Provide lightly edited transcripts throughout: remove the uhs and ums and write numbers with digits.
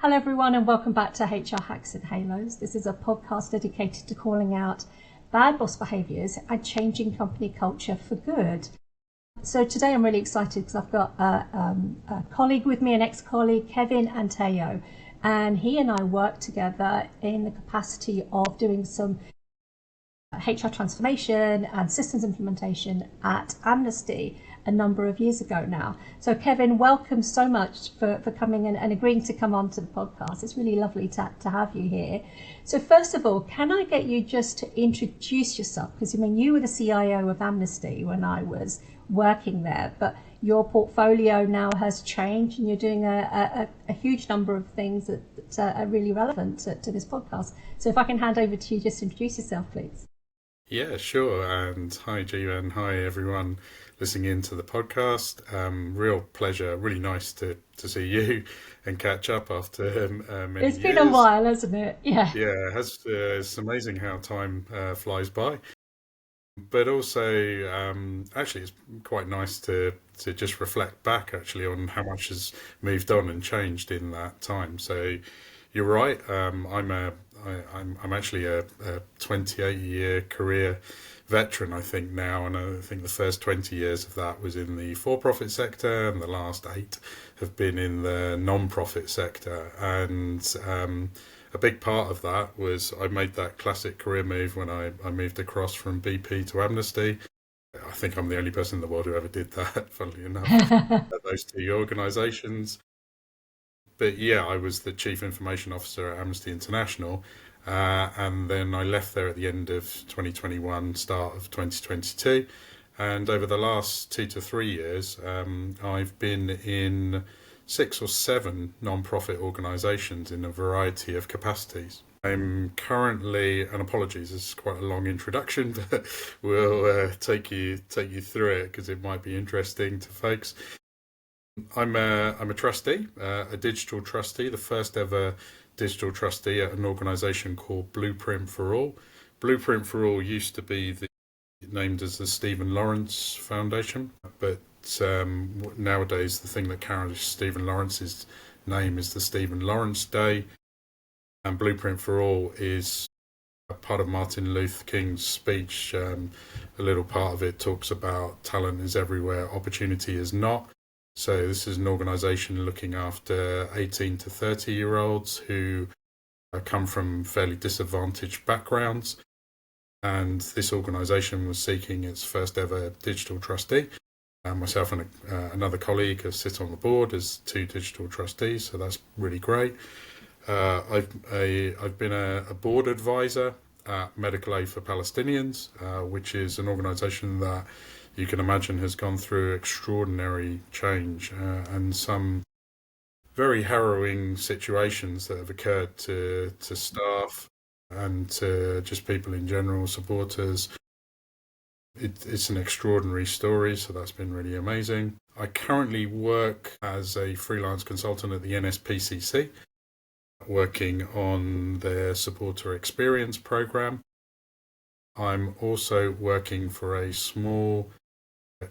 Hello everyone and welcome back to HR Hacks and Halos. This is a podcast dedicated to calling out bad boss behaviours and changing company culture for good. So today I'm really excited because I've got a colleague with me, an ex-colleague, Kevin Antao, and he and I worked together in the capacity of doing some HR transformation and systems implementation at Amnesty a number of years ago now. So Kevin, welcome so much for coming and agreeing to come on to the podcast. It's really lovely to have you here. So first of all, can I get you just to introduce yourself? Because I mean, you were the CIO of Amnesty when I was working there, but your portfolio now has changed and you're doing a huge number of things that are really relevant to this podcast. So if I can hand over to you, just introduce yourself, please. Yeah, sure. And hi, Jivan. Hi, everyone listening into the podcast. Real pleasure. Really nice to see you and catch up after many years. It's been a while, hasn't it? Yeah. Yeah, it's amazing how time flies by. But also, actually, it's quite nice to just reflect back actually on how much has moved on and changed in that time. So you're right. I'm actually a 28-year career veteran, I think now, and I think the first 20 years of that was in the for-profit sector, and the last 8 have been in the non-profit sector. And a big part of that was I made that classic career move when I moved across from BP to Amnesty. I think I'm the only person in the world who ever did that, funnily enough, at those 2 organisations. But yeah, I was the Chief Information Officer at Amnesty International, and then I left there at the end of 2021, start of 2022. And over the last 2 to 3 years, I've been in 6 or 7 non-profit organisations in a variety of capacities. I'm currently, and apologies, this is quite a long introduction, but we'll take you through it because it might be interesting to folks. I'm a trustee, a digital trustee, the first ever digital trustee at an organisation called Blueprint for All. Blueprint for All used to be named as the Stephen Lawrence Foundation, but nowadays the thing that carries Stephen Lawrence's name is the Stephen Lawrence Day, and Blueprint for All is a part of Martin Luther King's speech. A little part of it talks about talent is everywhere, opportunity is not. So this is an organisation looking after 18 to 30-year-olds who come from fairly disadvantaged backgrounds. And this organisation was seeking its first ever digital trustee. Myself and another colleague have sit on the board as 2 digital trustees, so that's really great. I've been a board advisor at Medical Aid for Palestinians, which is an organisation that you can imagine has gone through extraordinary change and some very harrowing situations that have occurred to staff and to just people in general, supporters. It's an extraordinary story, so that's been really amazing. I currently work as a freelance consultant at the NSPCC, working on their supporter experience program. I'm also working for a small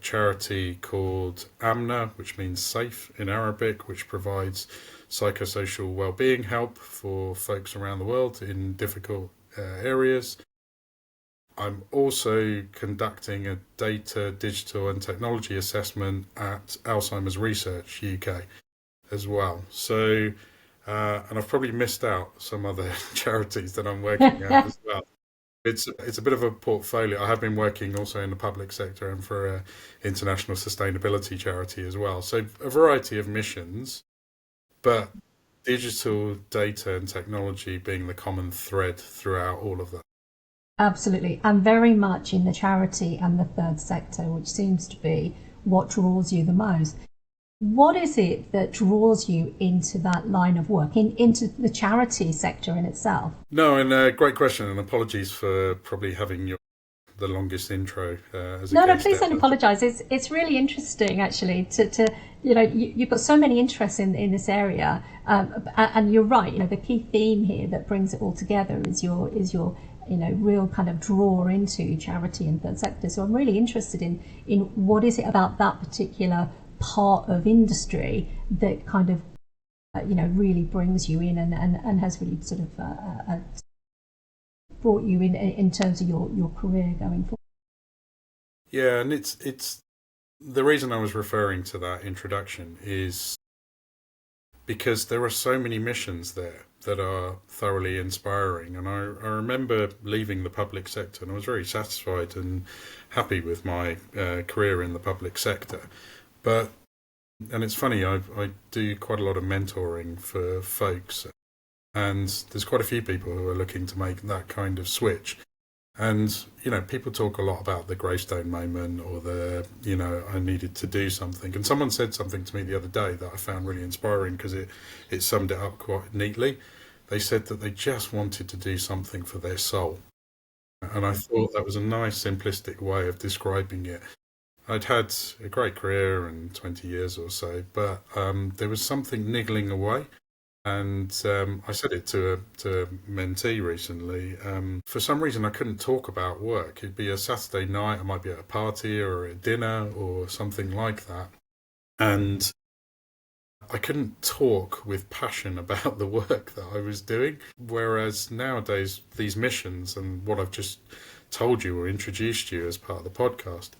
charity called AMNA, which means safe in Arabic, which provides psychosocial well-being help for folks around the world in difficult areas. I'm also conducting a data, digital and technology assessment at Alzheimer's Research UK as well. So, and I've probably missed out some other charities that I'm working at as well. It's a bit of a portfolio. I have been working also in the public sector and for an international sustainability charity as well. So a variety of missions, but digital data and technology being the common thread throughout all of that. Absolutely. And very much in the charity and the third sector, which seems to be what draws you the most. What is it that draws you into that line of work, into the charity sector in itself? No, and great question, and apologies for probably having the longest intro as a No, guest please there. don't apologise. It's really interesting actually to you've got so many interests in this area, and you're right. The key theme here that brings it all together is your real kind of draw into charity and third sector. So I'm really interested in what is it about that particular part of industry that kind of really brings you in and has really sort of brought you in terms of your career going forward. Yeah, and it's the reason I was referring to that introduction is because there are so many missions there that are thoroughly inspiring. And I remember leaving the public sector, and I was very satisfied and happy with my career in the public sector. And it's funny, I do quite a lot of mentoring for folks, and there's quite a few people who are looking to make that kind of switch. And, people talk a lot about the gravestone moment or I needed to do something. And someone said something to me the other day that I found really inspiring because it summed it up quite neatly. They said that they just wanted to do something for their soul. And I thought that was a nice, simplistic way of describing it. I'd had a great career in 20 years or so, but there was something niggling away. And I said it to a mentee recently. For some reason, I couldn't talk about work. It'd be a Saturday night. I might be at a party or at dinner or something like that. And I couldn't talk with passion about the work that I was doing. Whereas nowadays, these missions and what I've just told you or introduced you as part of the podcast,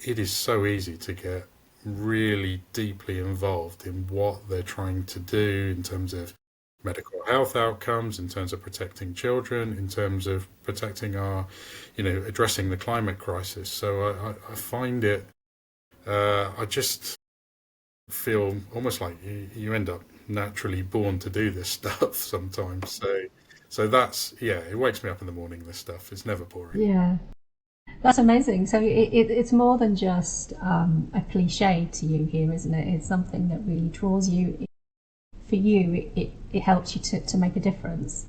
it is so easy to get really deeply involved in what they're trying to do in terms of medical health outcomes, in terms of protecting children, in terms of protecting our, addressing the climate crisis. So I find it, I just feel almost like you end up naturally born to do this stuff sometimes. So that's, it wakes me up in the morning, this stuff. It's never boring. Yeah. That's amazing. So it's more than just a cliche to you here, isn't it? It's something that really draws you. For you, it helps you to make a difference.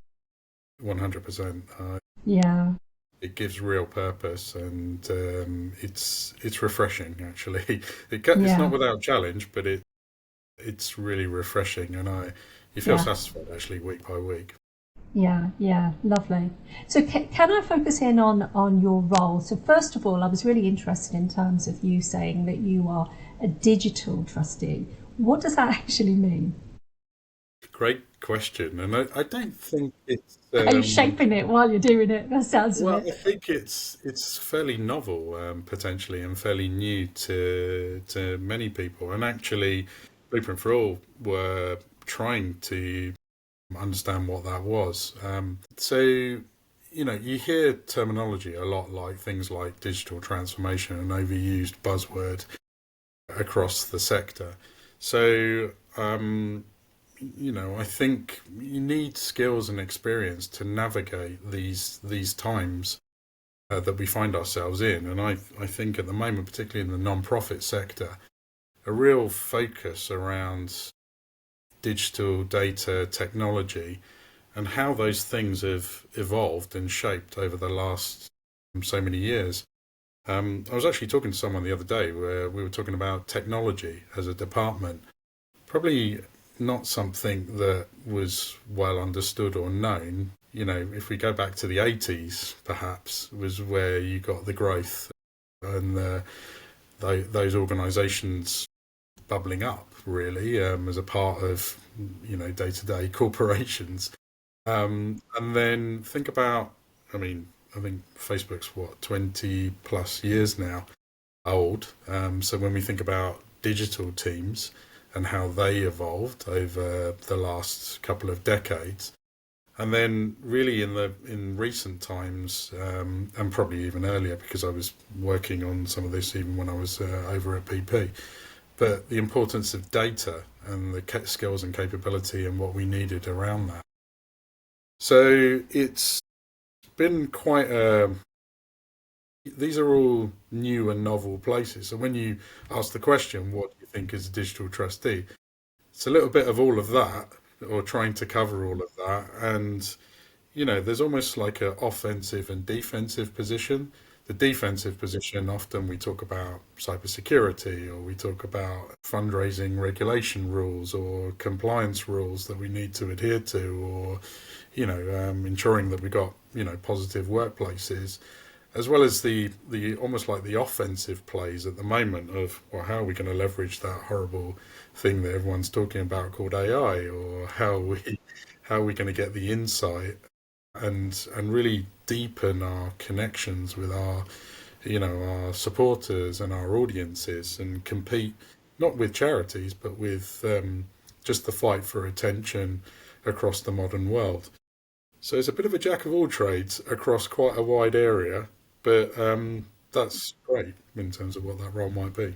100%. Yeah. It gives real purpose, and it's refreshing. Actually, it's not without challenge, but it's really refreshing, and you feel satisfied actually week by week. Yeah, lovely. So can I focus in on your role? So first of all, I was really interested in terms of you saying that you are a digital trustee. What does that actually mean? Great question, and I don't think it's. Are you shaping it while you're doing it? That sounds well, of it. I think it's fairly novel, potentially, and fairly new to many people. And actually, Blueprint for All were trying to understand what that was. So, you hear terminology a lot, like things like digital transformation, an overused buzzword across the sector. So, I think you need skills and experience to navigate these times that we find ourselves in. And I think at the moment, particularly in the non-profit sector, a real focus around digital data technology and how those things have evolved and shaped over the last so many years. I was actually talking to someone the other day where we were talking about technology as a department. Probably not something that was well understood or known. If we go back to the 80s, perhaps, was where you got the growth and those organisations bubbling up, really, as a part of, day-to-day corporations. And then think about, I think Facebook's, 20 plus years now old. So when we think about digital teams and how they evolved over the last couple of decades, and then really in recent times, and probably even earlier, because I was working on some of this even when I was over at PP, but the importance of data and the skills and capability and what we needed around that. So it's been quite these are all new and novel places. So when you ask the question, what do you think is a digital trustee? It's a little bit of all of that, or trying to cover all of that. And, there's almost like an offensive and defensive position. The defensive position, often we talk about cybersecurity, or we talk about fundraising regulation rules or compliance rules that we need to adhere to, or, ensuring that we got, positive workplaces. as well as the almost like the offensive plays at the moment of, well, how are we going to leverage that horrible thing that everyone's talking about called AI, or how are we going to get the insight and really deepen our connections with our our supporters and our audiences, and compete not with charities but with just the fight for attention across the modern world. So it's a bit of a jack of all trades across quite a wide area, but that's great in terms of what that role might be.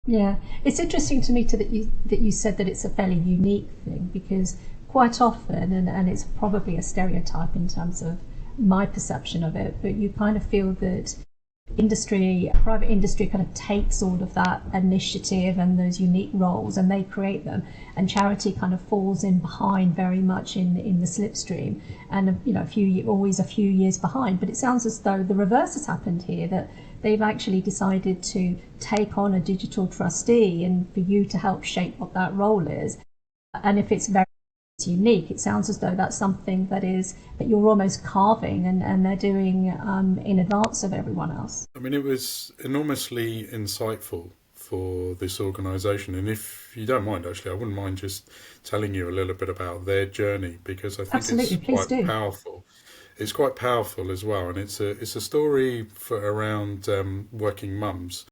Yeah, it's interesting to me that you said that it's a fairly unique thing, because quite often, and it's probably a stereotype in terms of my perception of it, but you kind of feel that private industry kind of takes all of that initiative and those unique roles and they create them, and charity kind of falls in behind very much in the slipstream, and always a few years behind. But it sounds as though the reverse has happened here, that they've actually decided to take on a digital trustee and for you to help shape what that role is. And if it's very unique, it sounds as though that's something that you're almost carving, and they're doing in advance of everyone else. I mean, it was enormously insightful for this organisation, and if you don't mind, actually, I wouldn't mind just telling you a little bit about their journey, because I think Absolutely, it's please quite do. powerful. It's quite powerful as well, and it's a story for around working mums.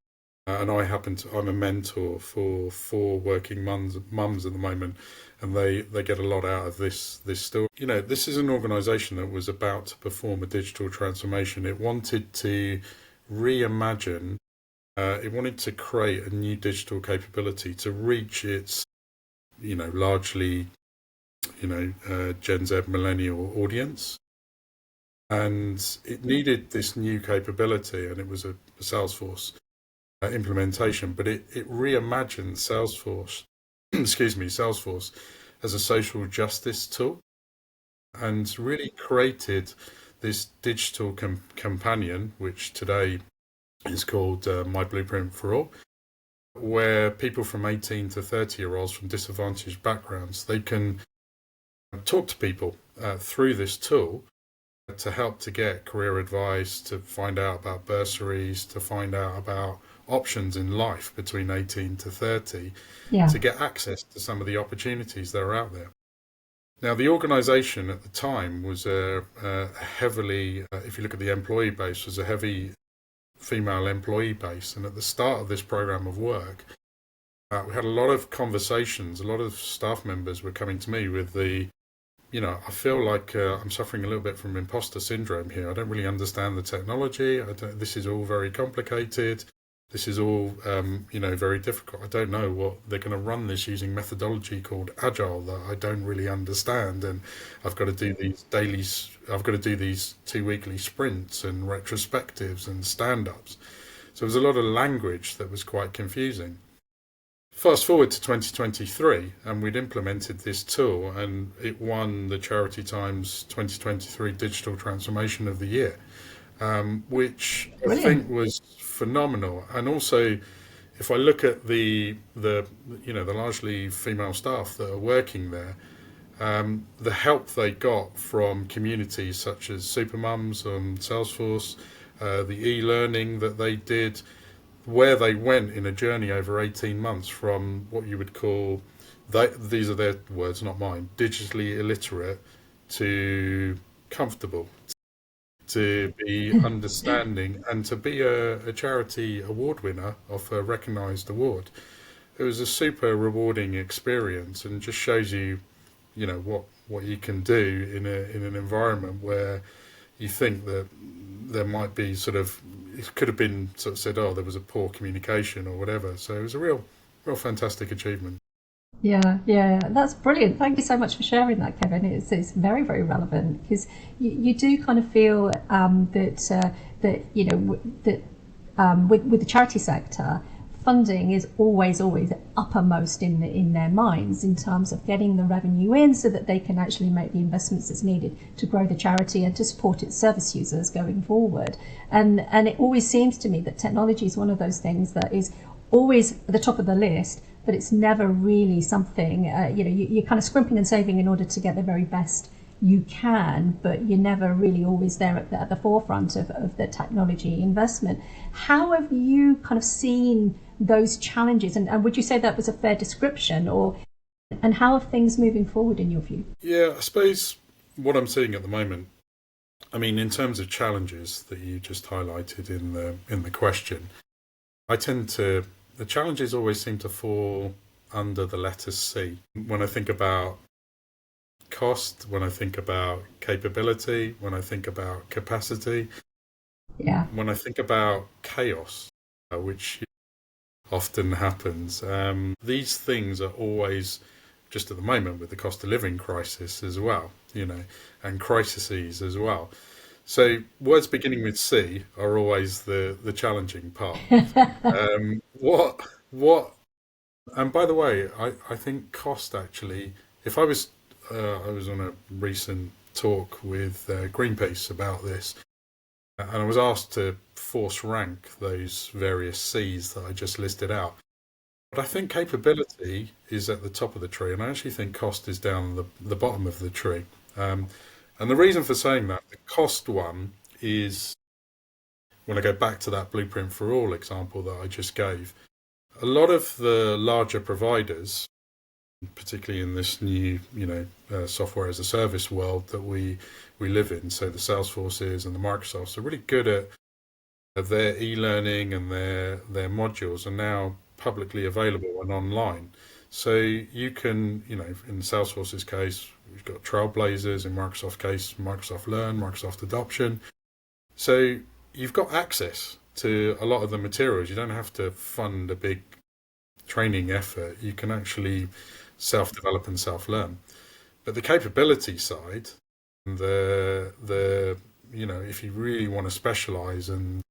And I'm a mentor for 4 working mums at the moment, and they get a lot out of this story. This is an organisation that was about to perform a digital transformation. It wanted to reimagine. It wanted to create a new digital capability to reach its, largely, Gen Z millennial audience. And it needed this new capability, and it was a Salesforce implementation, but it reimagined Salesforce, Salesforce as a social justice tool, and really created this digital companion, which today is called My Blueprint for All, where people from 18 to 30-year-olds from disadvantaged backgrounds, they can talk to people through this tool to help to get career advice, to find out about bursaries, to find out about options in life between 18 to 30, to get access to some of the opportunities that are out there. Now, the organisation at the time was a heavily, if you look at the employee base, was a heavy female employee base. And at the start of this programme of work, we had a lot of conversations. A lot of staff members were coming to me with I feel like I'm suffering a little bit from imposter syndrome here. I don't really understand the technology. This is all very complicated. This is all, very difficult. I don't know what they're going to run this using methodology called Agile that I don't really understand. And I've got to do these 2 weekly sprints and retrospectives and stand-ups. So there was a lot of language that was quite confusing. Fast forward to 2023, and we'd implemented this tool, and it won the Charity Times 2023 Digital Transformation of the Year, which Brilliant. I think was phenomenal. And also, if I look at the largely female staff that are working there, the help they got from communities such as Supermums on Salesforce, the e-learning that they did, where they went in a journey over 18 months from what you would call, these are their words, not mine, digitally illiterate to comfortable, to be understanding, and to be a charity award winner of a recognised award. It was a super rewarding experience, and just shows you, what you can do in an environment where you think that there might be it could have been sort of said, oh, there was a poor communication or whatever. So it was a real fantastic achievement. Yeah, that's brilliant. Thank you so much for sharing that, Kevin. It's very, very relevant, because you do kind of feel that with the charity sector, funding is always uppermost in their minds in terms of getting the revenue in so that they can actually make the investments that's needed to grow the charity and to support its service users going forward. And it always seems to me that technology is one of those things that is always at the top of the list, but it's never really something, you're kind of scrimping and saving in order to get the very best you can, but you're never really always there at the forefront of the technology investment. How have you kind of seen those challenges, and would you say that was a fair description, and how are things moving forward in your view? Yeah, I suppose what I'm seeing at the moment, I mean, in terms of challenges that you just highlighted in the question, the challenges always seem to fall under the letter C. When I think about cost, when I think about capability, when I think about capacity, when I think about chaos, which often happens, these things are always, just at the moment with the cost of living crisis as well, and crises as well. So words beginning with C are always the challenging part. And by the way, I think cost actually, if I was on a recent talk with Greenpeace about this, and I was asked to force rank those various C's that I just listed out. But I think capability is at the top of the tree, and I actually think cost is down the bottom of the tree. And the reason for saying that, the cost one is, when I go back to that Blueprint for All example that I just gave, a lot of the larger providers, particularly in this new, software as a service world that we live in, so the Salesforces and the Microsofts are really good at their e-learning, and their modules are now publicly available and online. So you can, in Salesforce's case, we've got Trailblazers. In Microsoft's case, Microsoft Learn, Microsoft Adoption. So you've got access to a lot of the materials. You don't have to fund a big training effort. You can actually self-develop and self-learn. But the capability side, if you really want to specialize, and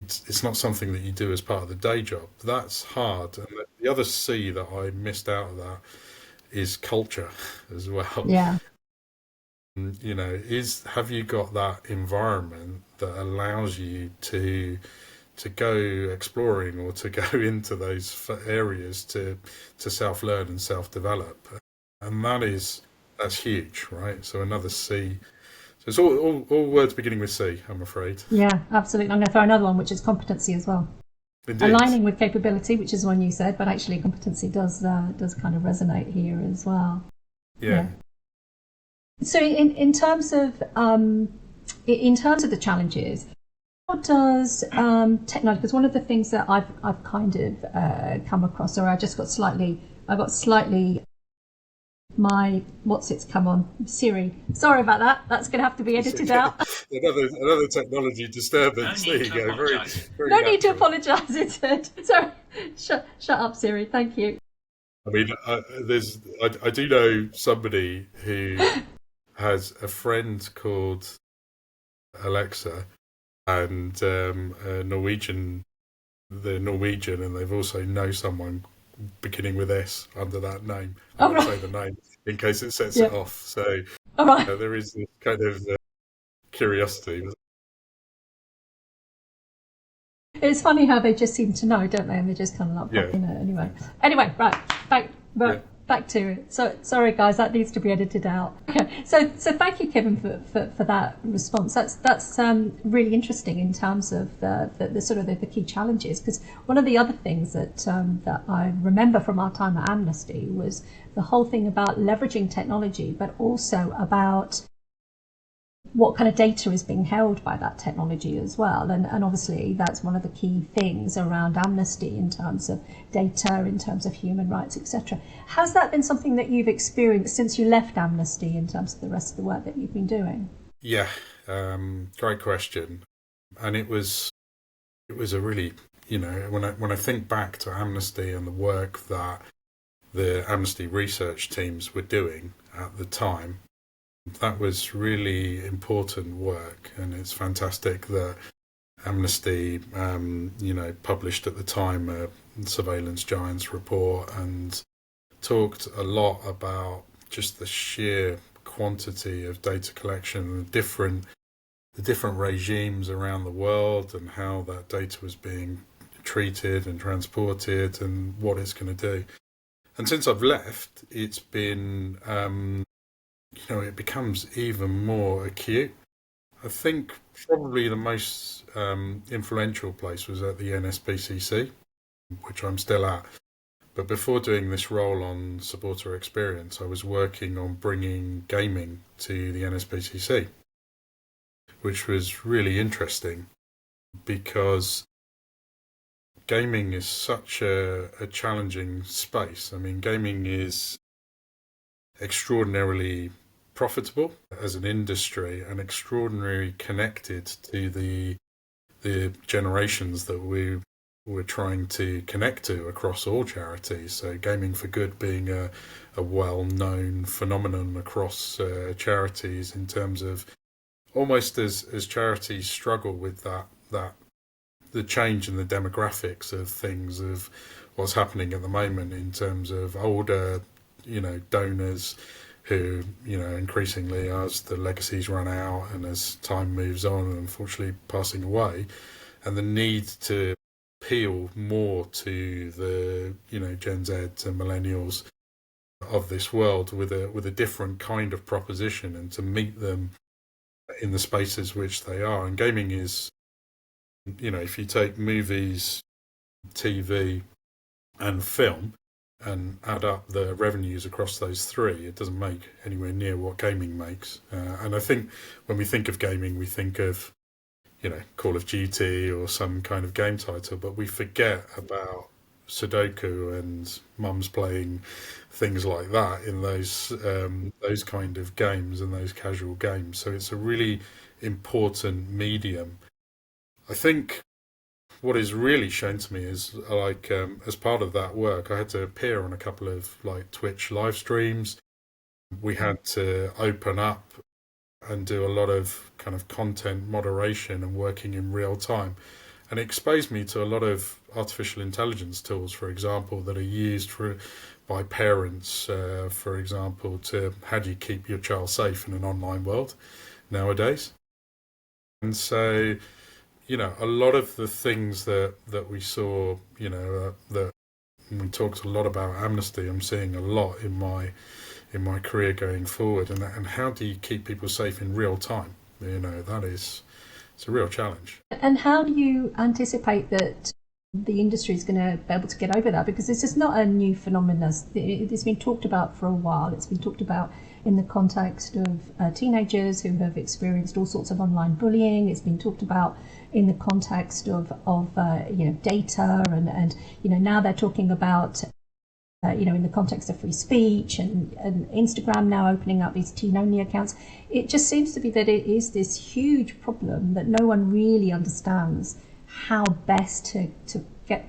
it's not something that you do as part of the day job, that's hard. And the other C that I missed out of that is culture as well. Yeah. Have you got that environment that allows you to go exploring, or to go into those areas to self-learn and self-develop? And that's huge, right? So another C. So it's all words beginning with C, I'm afraid. Yeah, absolutely. I'm going to throw another one, which is competency as well. Indeed. Aligning with capability, which is one you said, but actually competency does kind of resonate here as well. Yeah. So in terms of the challenges, how does technology? Because one of the things that I've kind of come across, or I got slightly come on, Siri. Sorry about that. That's going to have to be edited out. another technology disturbance. There you go. Very, very no natural. need to apologise. It's sorry. Shut up, Siri. Thank you. I mean, I do know somebody who has a friend called Alexa, and they're Norwegian, and they've also know someone beginning with S under that name. I won't say the name in case it sets it off. So there is this kind of curiosity. It's funny how they just seem to know, don't they? And they just kind of like pop in it anyway. Right, back to it. So sorry guys, that needs to be edited out. Okay. So thank you, Kevin, for that response. That's really interesting in terms of the sort of the key challenges, because one of the other things that I remember from our time at Amnesty was the whole thing about leveraging technology, but also about what kind of data is being held by that technology as well. And obviously that's one of the key things around Amnesty in terms of data, in terms of human rights, etc. Has that been something that you've experienced since you left Amnesty in terms of the rest of the work that you've been doing? Yeah, great question. And it was a really, when I think back to Amnesty and the work that the Amnesty research teams were doing at the time, that was really important work. And it's fantastic that Amnesty, published at the time a Surveillance Giants report, and talked a lot about just the sheer quantity of data collection and the different regimes around the world, and how that data was being treated and transported, and what it's going to do. And since I've left, it's been it becomes even more acute. I think probably the most influential place was at the NSPCC, which I'm still at. But before doing this role on supporter experience, I was working on bringing gaming to the NSPCC, which was really interesting because gaming is such a challenging space. I mean, gaming is extraordinarily profitable as an industry and extraordinarily connected to the generations that we're trying to connect to across all charities. So Gaming for Good being a well-known phenomenon across charities in terms of almost as charities struggle with that the change in the demographics of things, of what's happening at the moment in terms of older, donors who, increasingly as the legacies run out and as time moves on, unfortunately passing away, and the need to appeal more to the, Gen Z and millennials of this world with a different kind of proposition and to meet them in the spaces which they are. And gaming is, if you take movies, TV, and film and add up the revenues across those three, it doesn't make anywhere near what gaming makes. And I think when we think of gaming, we think of, Call of Duty or some kind of game title, but we forget about Sudoku and mums playing things like that in those kind of games and those casual games. So it's a really important medium. I think what is really shown to me is as part of that work, I had to appear on a couple of Twitch live streams. We had to open up and do a lot of kind of content moderation and working in real time. And it exposed me to a lot of artificial intelligence tools, for example, that are used by parents, for example, to how do you keep your child safe in an online world nowadays. And so, a lot of the things that we saw, that we talked a lot about amnesty, I'm seeing a lot in my career going forward, and how do you keep people safe in real time? It's a real challenge. And how do you anticipate that the industry is going to be able to get over that? Because this is not a new phenomenon. It's been talked about for a while. It's been talked about in the context of teenagers who have experienced all sorts of online bullying. It's been talked about in the context of data, and now they're talking about in the context of free speech, and Instagram now opening up these teen-only accounts. It just seems to be that it is this huge problem that no one really understands how best to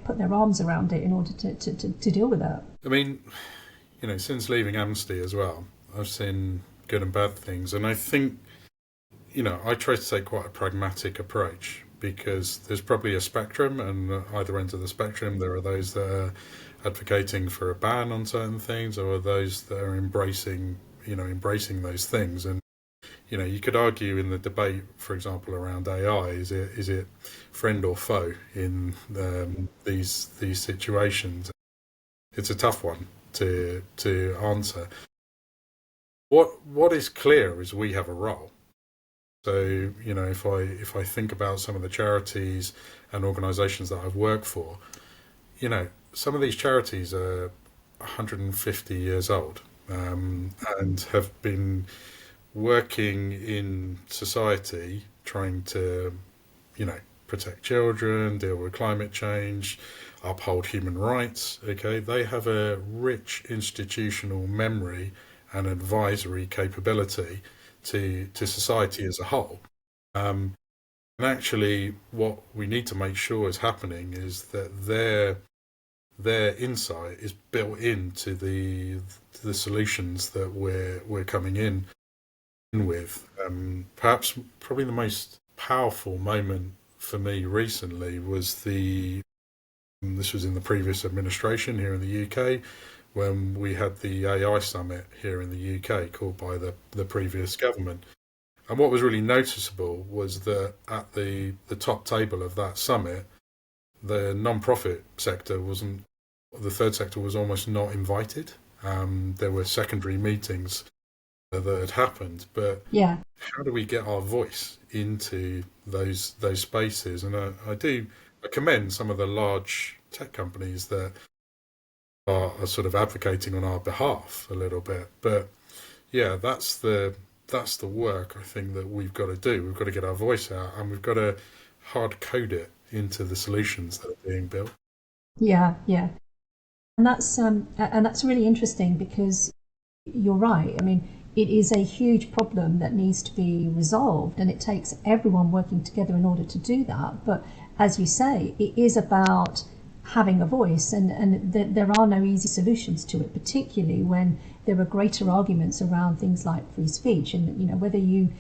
put their arms around it in order to deal with that. I mean, since leaving Amnesty as well, I've seen good and bad things, and I think, I try to take quite a pragmatic approach, because there's probably a spectrum, and at either end of the spectrum there are those that are advocating for a ban on certain things, or those that are embracing those things. And you could argue in the debate, for example, around AI, is it friend or foe in these situations? It's a tough one to answer. What is clear is we have a role. So if I think about some of the charities and organisations that I've worked for, some of these charities are 150 years old, and have been working in society trying to, protect children, deal with climate change, uphold human rights. Okay, they have a rich institutional memory and advisory capability to society as a whole. And actually, what we need to make sure is happening is that their insight is built into the solutions that we're coming in with. Perhaps probably the most powerful moment for me recently was this was in the previous administration here in the UK, when we had the AI summit here in the UK called by the previous government. And what was really noticeable was that at the top table of that summit, the non-profit sector the third sector was almost not invited. There were secondary meetings that had happened. But Yeah. how do we get our voice into those spaces? And I commend some of the large tech companies that are sort of advocating on our behalf a little bit. But yeah, that's the work I think that we've got to do. We've got to get our voice out, and we've got to hard code it into the solutions that are being built. Yeah, yeah. And that's really interesting because you're right. I mean, it is a huge problem that needs to be resolved, and it takes everyone working together in order to do that. But as you say, it is about having a voice, and there are no easy solutions to it, particularly when there are greater arguments around things like free speech, and whether you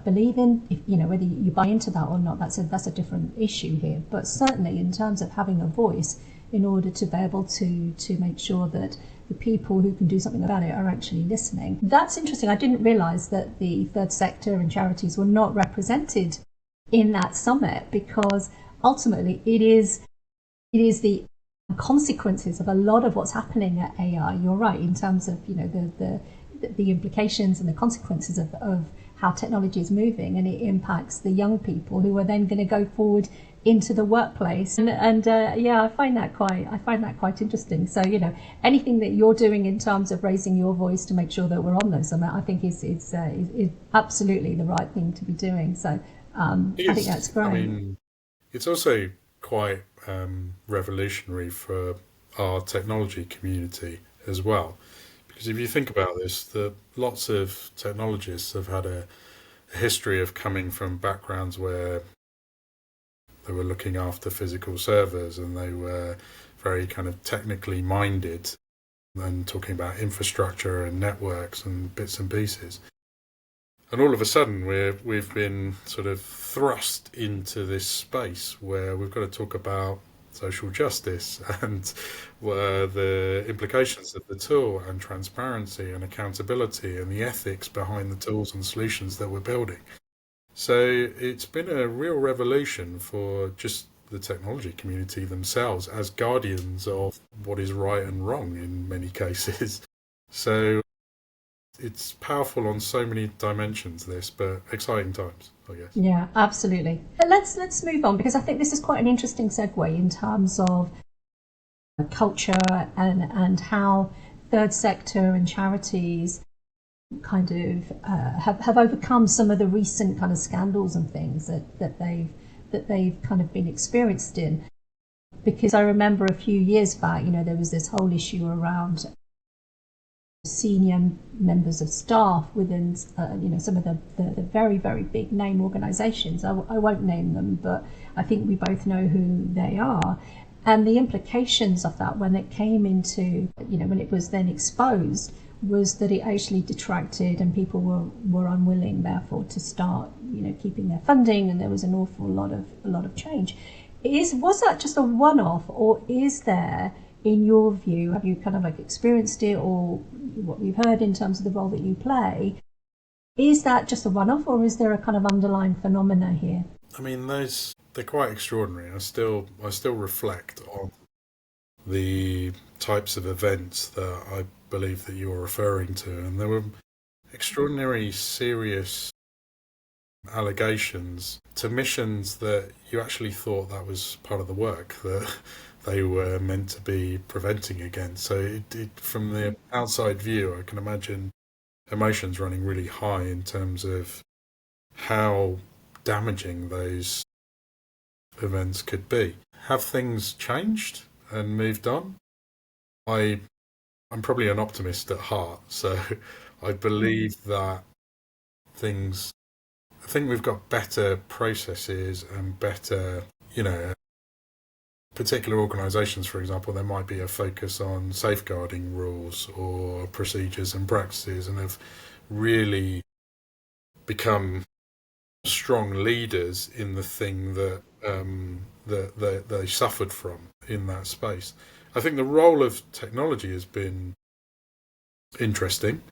believe in, whether you buy into that or not, that's a different issue here. But certainly, in terms of having a voice, in order to be able to make sure that the people who can do something about it are actually listening. That's interesting. I didn't realise that the third sector and charities were not represented in that summit, because ultimately it is the consequences of a lot of what's happening at AI. You're right, in terms of the implications and the consequences of how technology is moving, and it impacts the young people who are then going to go forward into the workplace. And I find that quite interesting. So anything that you're doing in terms of raising your voice to make sure that we're on those summit, I think is absolutely the right thing to be doing. So I think that's great. I mean, it's also quite revolutionary for our technology community as well, because if you think about this, lots of technologists have had a history of coming from backgrounds where they were looking after physical servers, and they were very kind of technically minded and talking about infrastructure and networks and bits and pieces. And all of a sudden, we've been sort of thrust into this space where we've got to talk about social justice and the implications of the tool, and transparency and accountability and the ethics behind the tools and solutions that we're building. So it's been a real revolution for just the technology community themselves as guardians of what is right and wrong in many cases. So it's powerful on so many dimensions, this, but exciting times, I guess. Yeah, absolutely. But let's move on, because I think this is quite an interesting segue in terms of culture and how third sector and charities kind of have overcome some of the recent kind of scandals and things that they've kind of been experienced in. Because I remember a few years back, there was this whole issue around senior members of staff within some of the very, very big name organisations. I won't name them, but I think we both know who they are. And the implications of that, when it came into, when it was then exposed, was that it actually detracted, and people were unwilling, therefore, to start, keeping their funding, and there was an awful lot of change. Was that just a one-off, or is there, in your view, have you kind of like experienced it, or what you've heard in terms of the role that you play, is that just a one-off, or is there a kind of underlying phenomena here? I mean, they're quite extraordinary. I still reflect on the types of events that I believe that you're referring to, and there were extraordinary serious allegations to missions that you actually thought that was part of the work that they were meant to be preventing against. So from the outside view, I can imagine emotions running really high in terms of how damaging those events could be. Have things changed and moved on? I'm probably an optimist at heart, so I believe that I think we've got better processes and better, particular organisations, for example, there might be a focus on safeguarding rules or procedures and practices, and have really become strong leaders in the thing that they suffered from in that space. I think the role of technology has been interesting.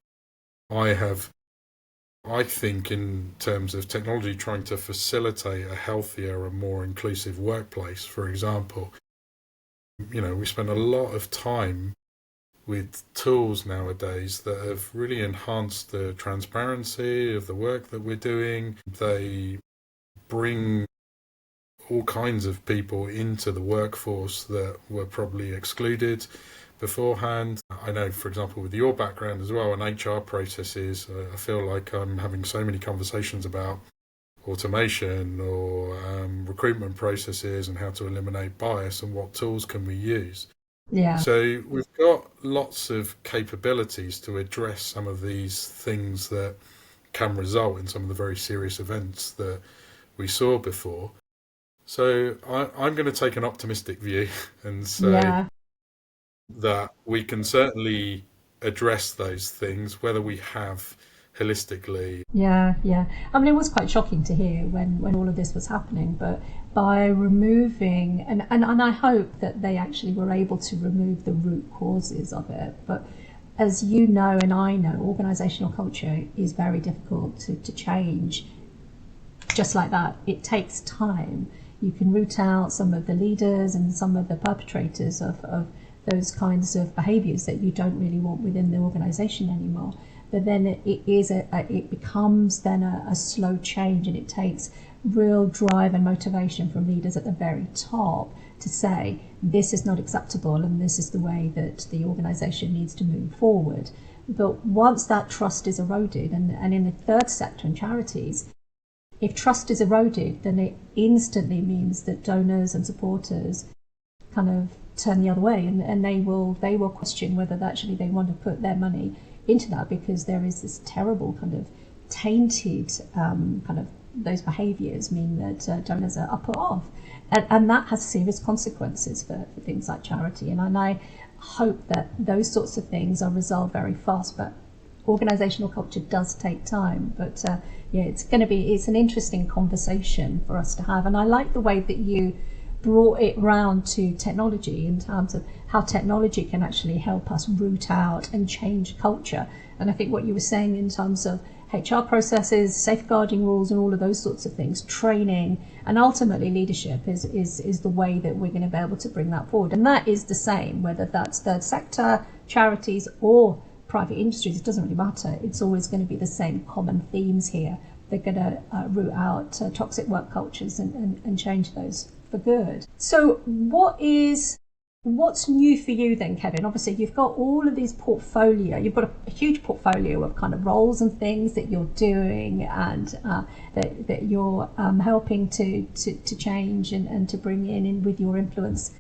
I think in terms of technology trying to facilitate a healthier and more inclusive workplace, for example, we spend a lot of time with tools nowadays that have really enhanced the transparency of the work that we're doing. They bring all kinds of people into the workforce that were probably excluded beforehand. I know, for example, with your background as well, and HR processes, I feel like I'm having so many conversations about automation or recruitment processes and how to eliminate bias and what tools can we use. Yeah. So we've got lots of capabilities to address some of these things that can result in some of the very serious events that we saw before. So I'm going to take an optimistic view and say that we can certainly address those things, whether we have holistically. Yeah. I mean, it was quite shocking to hear when all of this was happening, but by removing, and I hope that they actually were able to remove the root causes of it. But as you know, and I know, organisational culture is very difficult to change just like that. It takes time. You can root out some of the leaders and some of the perpetrators of those kinds of behaviours that you don't really want within the organisation anymore. But then it becomes then a slow change, and it takes real drive and motivation from leaders at the very top to say this is not acceptable and this is the way that the organisation needs to move forward. But once that trust is eroded, and in the third sector and charities, if trust is eroded, then it instantly means that donors and supporters kind of turn the other way, and they will question whether actually they want to put their money into that, because there is this terrible kind of tainted kind of those behaviours mean that donors are put off, and that has serious consequences for things like charity. And I hope that those sorts of things are resolved very fast, but organisational culture does take time. But it's an interesting conversation for us to have, and I like the way that you brought it round to technology in terms of how technology can actually help us root out and change culture. And I think what you were saying in terms of HR processes, safeguarding rules, and all of those sorts of things, training, and ultimately leadership is the way that we're going to be able to bring that forward. And that is the same, whether that's third sector, charities, or private industries. It doesn't really matter. It's always going to be the same common themes here. They're going to root out toxic work cultures and change those for good. So what's new for you then, Kevin? Obviously, you've got all of these portfolio. You've got a huge portfolio of kind of roles and things that you're doing, and that you're helping to change and to bring in with your influence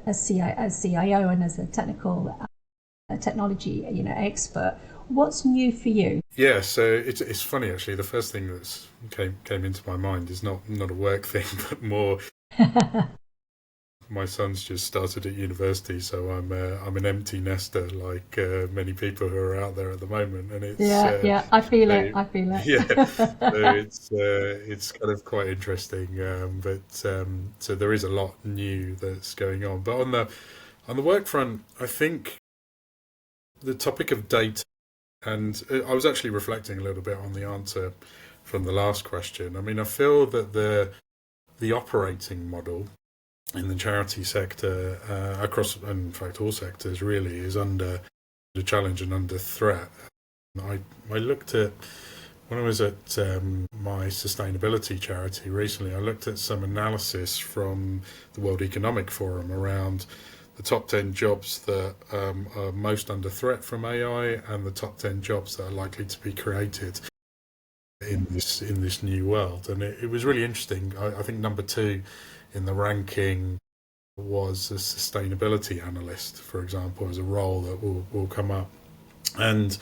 as CIO and as a technical technology expert. What's new for you? Yeah, so it's funny actually. The first thing that came into my mind is not a work thing, but more. My son's just started at university, so I'm an empty nester, like many people who are out there at the moment, and it's I feel it. Yeah, so it's kind of quite interesting, but so there is a lot new that's going on. But on the work front, I think the topic of data, and I was actually reflecting a little bit on the answer from the last question. I mean, I feel that the operating model in the charity sector, across, in fact, all sectors really, is under challenge and under threat. I looked at, when I was at my sustainability charity recently, I looked at some analysis from the World Economic Forum around the top 10 jobs that are most under threat from AI, and the top 10 jobs that are likely to be created in this new world. And it was really interesting. I think number 2 in the ranking was a sustainability analyst, for example, as a role that will come up. And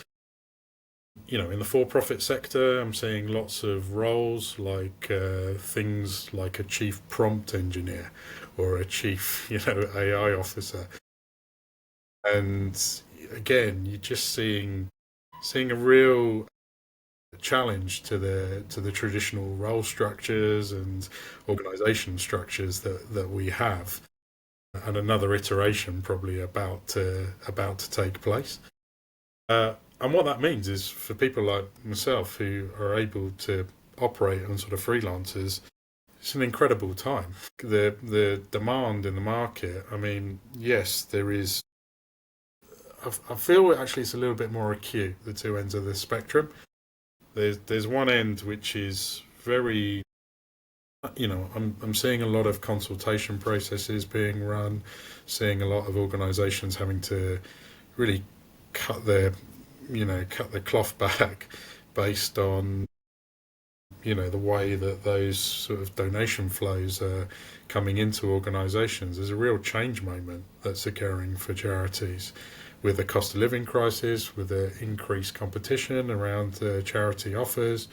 in the for-profit sector, I'm seeing lots of roles like things like a chief prompt engineer or a chief AI officer. And again, you're just seeing a real challenge to the traditional role structures and organisation structures that we have, and another iteration probably about to take place. And what that means is, for people like myself who are able to operate on sort of freelancers, it's an incredible time. The demand in the market, I mean, yes, there is I feel actually it's a little bit more acute, the two ends of the spectrum. There's one end which is very, I'm seeing a lot of consultation processes being run, seeing a lot of organisations having to really cut their cloth back based on the way that those sort of donation flows are coming into organisations. There's a real change moment that's occurring for charities with the cost of living crisis, with the increased competition around charity offers,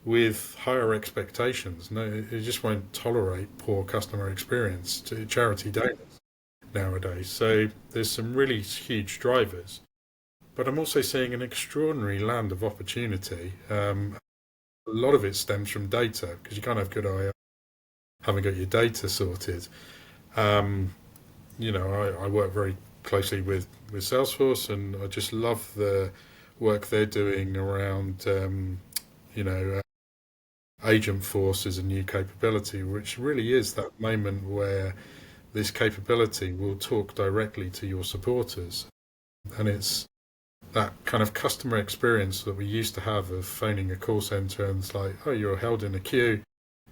with higher expectations. No, it just won't tolerate poor customer experience to charity donors nowadays. So there's some really huge drivers. But I'm also seeing an extraordinary land of opportunity. A lot of it stems from data, because you can't have good IR haven't got your data sorted. I work very closely with Salesforce, and I just love the work they're doing around, Agent Force is a new capability, which really is that moment where this capability will talk directly to your supporters. And it's that kind of customer experience that we used to have of phoning a call centre and it's like, oh, you're held in a queue,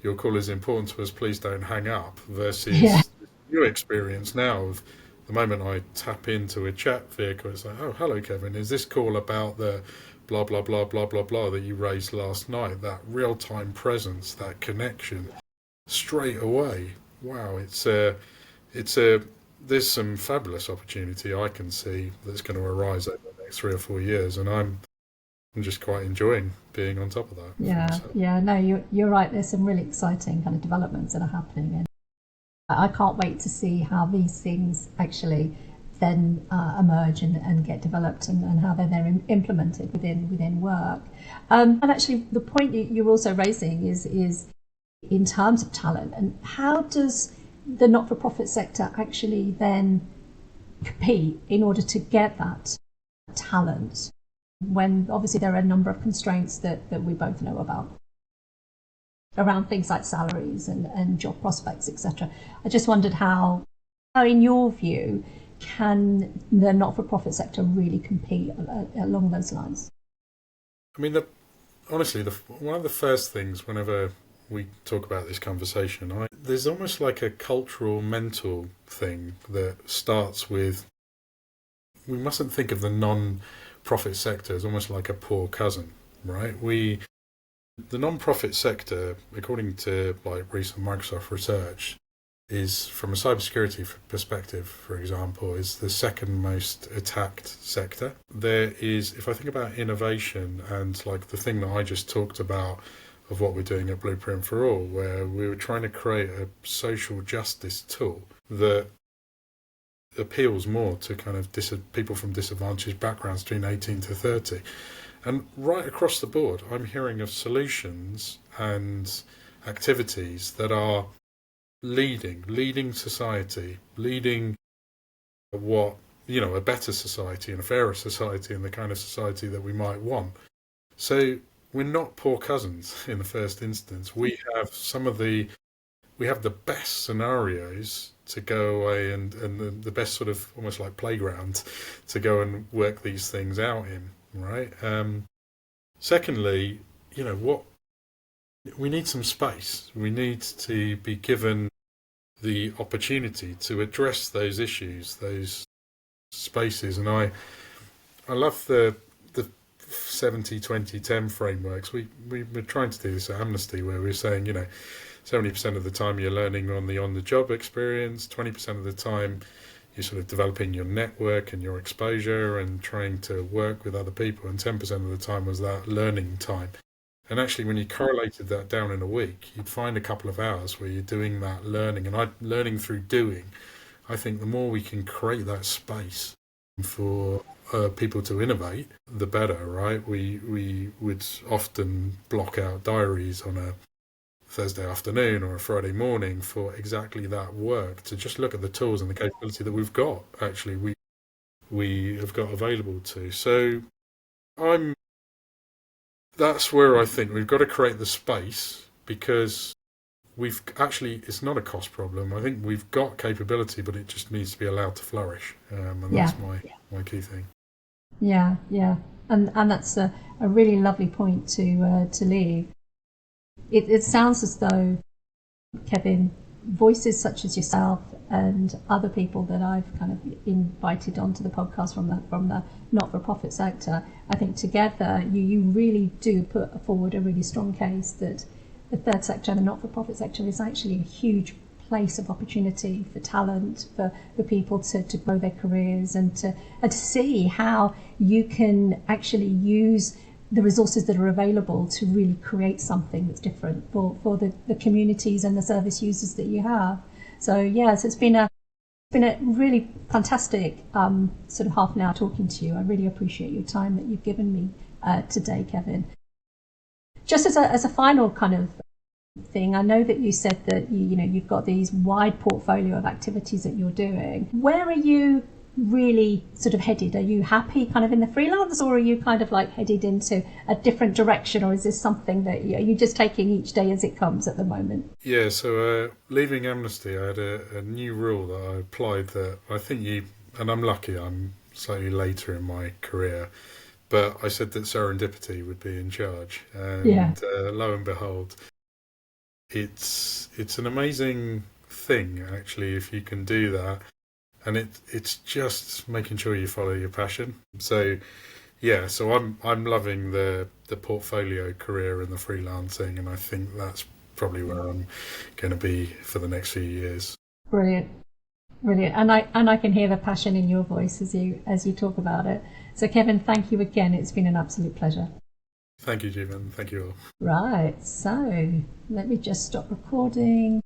your call is important to us, please don't hang up, versus this new experience now of the moment I tap into a chat vehicle, it's like, oh, hello, Kevin, is this call about the blah, blah, blah, blah, blah, blah that you raised last night? That real-time presence, that connection, straight away. Wow, there's some fabulous opportunity I can see that's going to arise over the next 3 or 4 years, and I'm just quite enjoying being on top of that. No, you're right. There's some really exciting kind of developments that are happening, and I can't wait to see how these things actually then emerge and get developed, and how they're implemented within work. And actually, the point you're also raising is in terms of talent, and how does the not-for-profit sector actually then compete in order to get that talent, when obviously there are a number of constraints that we both know about around things like salaries and job prospects, etc. I just wondered how, in your view, can the not-for-profit sector really compete along those lines? I mean, honestly, one of the first things whenever we talk about this conversation, there's almost like a cultural, mental thing that starts with, we mustn't think of the non-profit sector as almost like a poor cousin, right? The non-profit sector, according to like recent Microsoft research, is, from a cybersecurity perspective, for example, is the second most attacked sector. There is, if I think about innovation and like the thing that I just talked about of what we're doing at Blueprint for All, where we were trying to create a social justice tool that appeals more to kind of people from disadvantaged backgrounds between 18 to 30. And right across the board, I'm hearing of solutions and activities that are leading society, leading a better society and a fairer society and the kind of society that we might want. So we're not poor cousins in the first instance. We have the best scenarios to go away and the best sort of almost like playground to go and work these things out in, right? Secondly, we need some space. We need to be given the opportunity to address those issues, those spaces. And I love the 70-20-10 frameworks. We're trying to do this at Amnesty, where we're saying, 70% of the time you're learning on the job experience, 20% of the time you're sort of developing your network and your exposure and trying to work with other people, and 10% of the time was that learning time. And actually, when you correlated that down in a week, you'd find a couple of hours where you're doing that learning. And learning through doing, I think the more we can create that space for people to innovate, the better, right? We would often block out diaries on a Thursday afternoon or a Friday morning for exactly that work, to just look at the tools and the capability that we've got, actually, we have got available to. So that's where I think we've got to create the space, because it's not a cost problem. I think we've got capability, but it just needs to be allowed to flourish. And that's my key thing. Yeah, yeah, and that's a really lovely point to leave. It sounds as though, Kevin, voices such as yourself and other people that I've kind of invited onto the podcast from the not-for-profit sector, I think together you really do put forward a really strong case that the third sector and the not-for-profit sector is actually a huge place of opportunity for talent, for people to grow their careers and to see how you can actually use the resources that are available to really create something that's different for the communities and the service users that you have. So yes, it's been a really fantastic sort of half an hour talking to you. I really appreciate your time that you've given me today, Kevin. Just as a final kind of thing, I know that you said that you've got these wide portfolio of activities that you're doing. Where are you really sort of headed? Are you happy kind of in the freelance, or are you kind of like headed into a different direction, or is this something that you're just taking each day as it comes at the moment? Yeah, so leaving Amnesty, I had a new rule that I applied that I think and I'm lucky, I'm slightly later in my career, but I said that serendipity would be in charge, and lo and behold, it's an amazing thing actually if you can do that, and it's just making sure you follow your passion. So yeah, so I'm loving the portfolio career and the freelancing, and I think that's probably where I'm going to be for the next few years. Brilliant, brilliant, and I can hear the passion in your voice as you talk about it. So Kevin, thank you again. It's been an absolute pleasure. Thank you, Jivan. Thank you all. Right, so let me just stop recording.